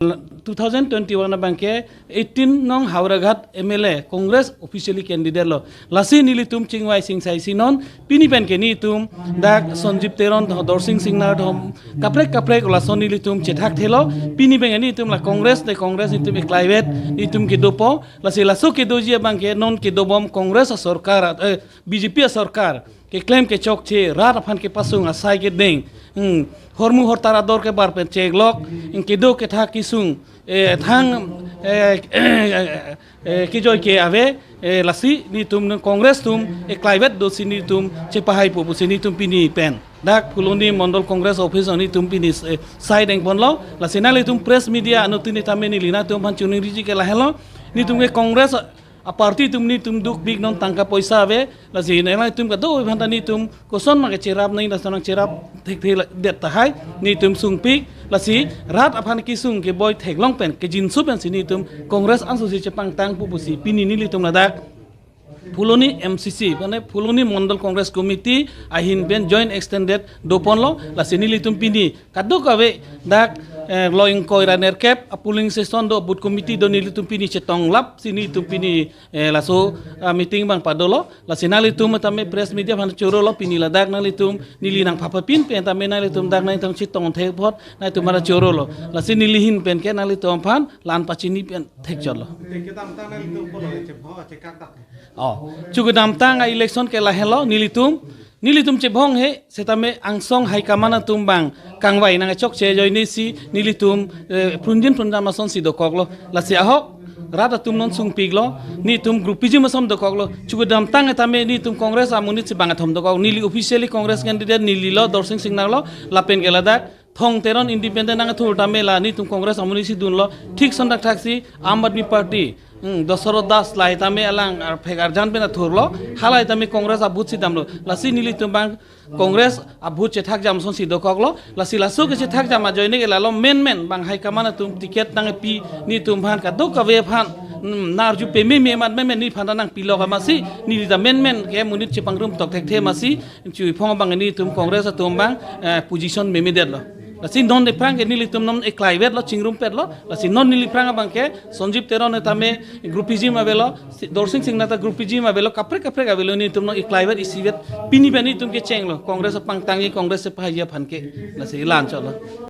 2021 bangke 18 nong Hauraghat MLA Congress officially candidate lo lasi nili tum chingwai sing sai sinon pini pen ke ni tum dak Sonjip Teron Dorsing Singna thom kaprek la son nili tum chethak thelo pini pen ni tum la Congress ni tum climate ni tum ke dopo lasi laso ke doji bangke non ke dobom Congress sarkar BJP sarkar ke claim ke chok che rat aphan ke pasung asai ke deng hormu hortara dor ke bar pen cheglok ke do ke tha kisung thang ke joy ke ave lasi ni tum Congress tum climate do sini tum che pahai pu sini tum pini pen dak kuloni mondol Congress office ni tum pini side eng bonlo lasi nali tum press media anutini tameni lina tum han chuning riji ke lahelo ni tum ke Congress a parti tum ni tum duk big non tangka poisa ave la si nela tum ka do phanta ni tum ko son ma ke cherap nei la sanang cherap thek thek det ta hai ni tum sung pik la si rat aphan ki sung ke boy thek long pen ke jin su pen si ni tum Congress ang su si chepang tang pu si pini ni li tum la dak Fuloni MCC মানে Fuloni Mondal Congress Committee ahin ben joint extended dopon lo la sinili tum pini kadok ave dak loing koira nerkep a pooling session do but committee do nili tum pini chetong lap sini tum pini la so meeting bang padolo la sinali tum tame press media ban choro lo pini la dak nali tum nili nang phapa pin pen tame nali tum dak nai tum chitong thek phot nai tum mara choro lo la sinili hin pen ke nali tum phan lan pachini pen thek cholo Chukudam tang election ke lahelo nilitum chebong he setame angsong hai kamana tumbang kangwai nang chok che joy ni si nilitum prunjin prundama son si do koklo la si ahok rata tum non sung piglo ni tum group piji masom do koklo chukudam tang etame ni tum congress amunit si bangathom do kok nili officially congress candidate nili lo Dorsing Singnalo lapen geladak thong teron independent nang thur tamela ni tum congress amuni si dunlo thik sondak thaksi Aam Aadmi Party Dosoro Das lai tame alang fegar jan pena thurlo halai tame Congress abut si damlo lasi nili tumbang Congress abut che thak jam son si dokoklo lasi lasu ke che thak jam a joine ke lalo men bang hai kamana tum ticket nang pi ni tum phan ka do ka ve phan nar ju pe me mat me ni phan nang pilo ka masi ni da men ke munit che pangrum tok thek the masi chui phong bang ni tum Congress tumbang position me det lo lasi non de prang ke nili tum nom climate lo chingrum pet lo lasi non nili prang bang ke Sonjip Teron tame groupizim avelo Dorsing Singna ta groupizim avelo kapre avelo ni tum no climate isivet pini bani tum ke chenglo Congress pang tangi Congress se phaya phan ke lasi lan cholo